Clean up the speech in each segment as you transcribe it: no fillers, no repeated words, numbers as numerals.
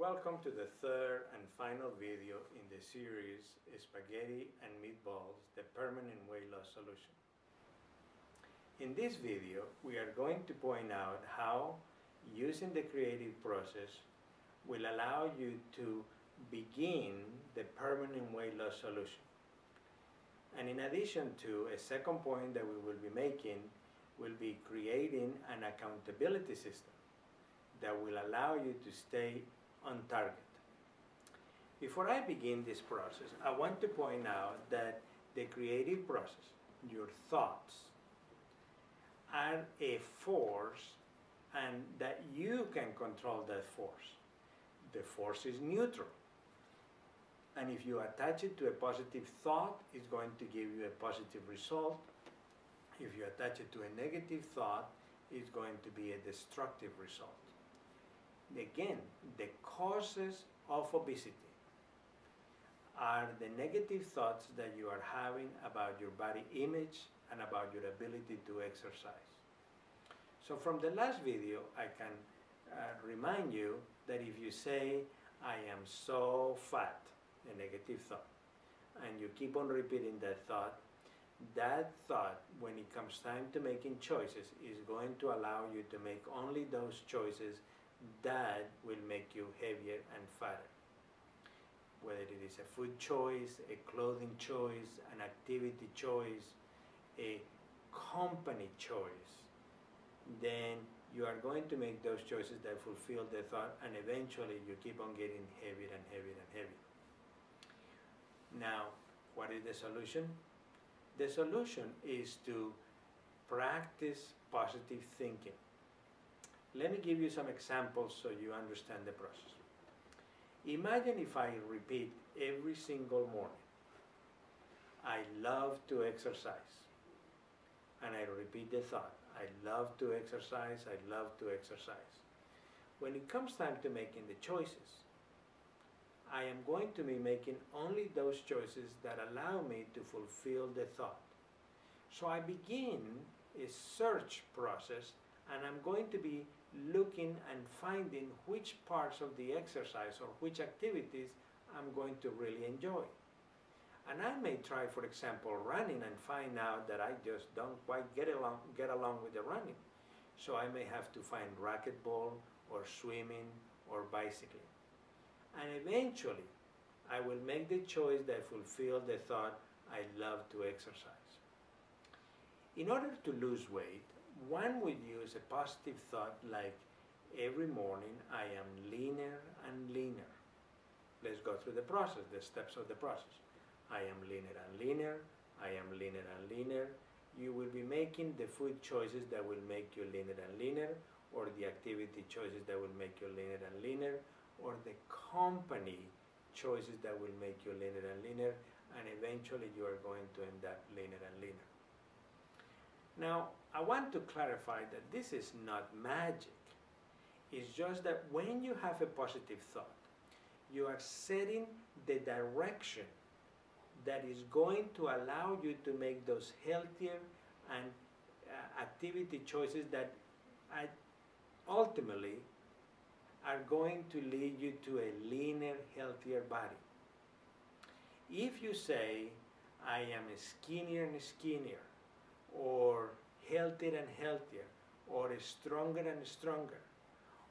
Welcome to the third and final video in the series Spaghetti and Meatballs, the Permanent Weight Loss Solution. In this video, we are going to point out how using the creative process will allow you to begin the permanent weight loss solution. And in addition to, a second point that we will be making will be creating an accountability system that will allow you to stay on target. Before I begin this process, I want to point out that the creative process, your thoughts, are a force and that you can control that force. The force is neutral. And if you attach it to a positive thought, it's going to give you a positive result. If you attach it to a negative thought, it's going to be a destructive result. Again, the causes of obesity are the negative thoughts that you are having about your body image and about your ability to exercise. So from the last video, I can remind you that if you say, I am so fat, a negative thought, and you keep on repeating that thought, when it comes time to making choices, is going to allow you to make only those choices that will make you heavier and fatter. Whether it is a food choice, a clothing choice, an activity choice, a company choice, then you are going to make those choices that fulfill the thought, and eventually you keep on getting heavier and heavier and heavier. Now, what is the solution? The solution is to practice positive thinking. Let me give you some examples so you understand the process. Imagine if I repeat every single morning, I love to exercise. And I repeat the thought, I love to exercise, I love to exercise. When it comes time to making the choices, I am going to be making only those choices that allow me to fulfill the thought. So I begin a search process, and I'm going to be looking and finding which parts of the exercise or which activities I'm going to really enjoy. And I may try, for example, running and find out that I just don't quite get along with the running. So I may have to find racquetball or swimming or bicycling. And eventually, I will make the choice that fulfills the thought, I love to exercise. In order to lose weight, one would use a positive thought like, every morning I am leaner and leaner. Let's go through the process, the steps of the process. I am leaner and leaner, I am leaner and leaner. You will be making the food choices that will make you leaner and leaner, or the activity choices that will make you leaner and leaner, or the company choices that will make you leaner and leaner, and eventually you are going to end up leaner and leaner. Now, I want to clarify that this is not magic. It's just that when you have a positive thought, you are setting the direction that is going to allow you to make those healthier and activity choices that ultimately are going to lead you to a leaner, healthier body. If you say, I am skinnier and skinnier, or healthier and healthier, or stronger and stronger,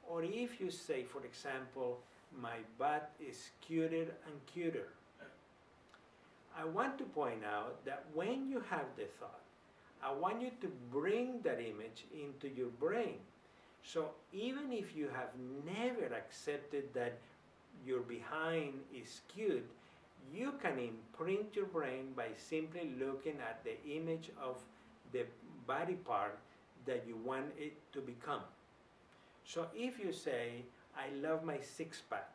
or if you say, for example, my butt is cuter and cuter, I want to point out that when you have the thought, I want you to bring that image into your brain. So even if you have never accepted that your behind is cute, you can imprint your brain by simply looking at the image of the body part that you want it to become. So if you say, I love my six-pack,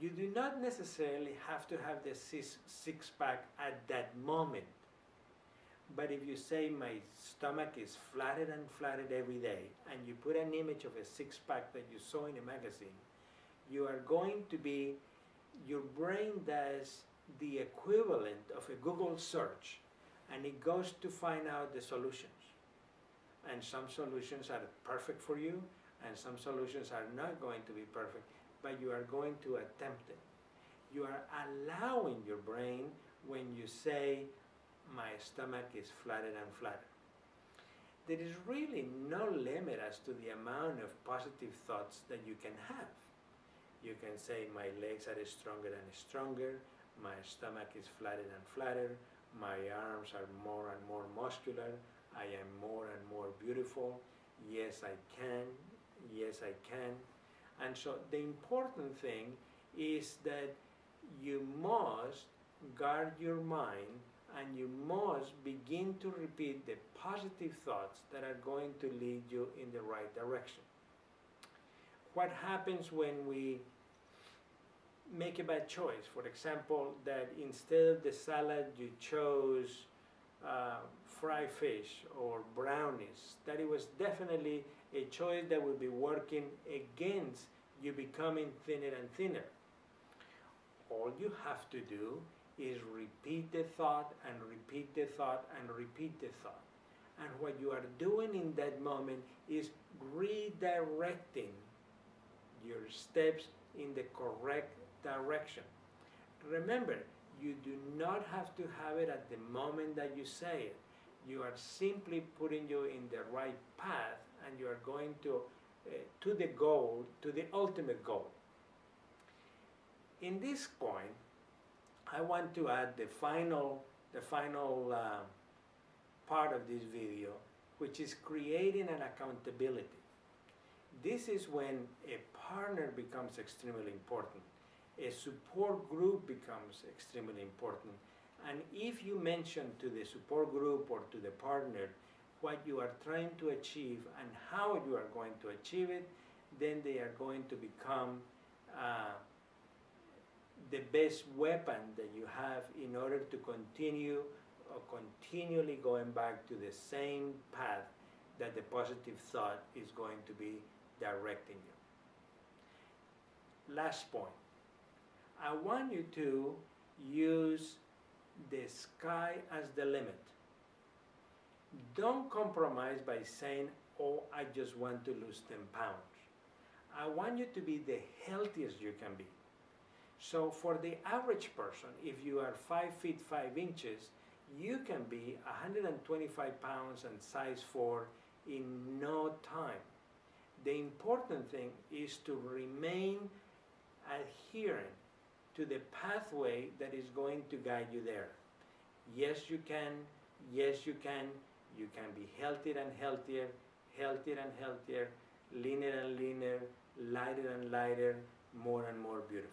you do not necessarily have to have the six-pack at that moment. But if you say, my stomach is flattened and flattened every day, and you put an image of a six-pack that you saw in a magazine, you are going to be, your brain does the equivalent of a Google search, and it goes to find out the solutions. And some solutions are perfect for you, and some solutions are not going to be perfect. but you are going to attempt it. You are allowing your brain when you say, my stomach is flatter and flatter. There is really no limit as to the amount of positive thoughts that you can have. You can say, my legs are stronger and stronger, my stomach is flatter and flatter, my arms are more and more muscular, I am more and more beautiful, yes I can, yes I can. And so the important thing is that you must guard your mind and you must begin to repeat the positive thoughts that are going to lead you in the right direction. What happens when we make a bad choice? For example, that instead of the salad you chose fried fish or brownies, that it was definitely a choice that would be working against you becoming thinner and thinner. All you have to do is repeat the thought and repeat the thought and repeat the thought. And what you are doing in that moment is redirecting your steps in the correct direction. Remember, you do not have to have it at the moment that you say it. You are simply putting you in the right path, and you are going to the goal, to the ultimate goal. In this point, I want to add the final part of this video, which is creating an accountability. This is when a partner becomes extremely important. A support group becomes extremely important. And if you mention to the support group or to the partner what you are trying to achieve and how you are going to achieve it, then they are going to become the best weapon that you have in order to continue or continually going back to the same path that the positive thought is going to be directing you. Last point. I want you to use the sky as the limit. Don't compromise by saying, oh, I just want to lose 10 pounds. I want you to be the healthiest you can be. So for the average person, if you are 5 feet 5 inches, you can be 125 pounds and size 4 in no time. The important thing is to remain adherent to the pathway that is going to guide you there. Yes, you can. Yes, you can. You can be healthier and healthier, healthier and healthier, leaner and leaner, lighter and lighter, more and more beautiful.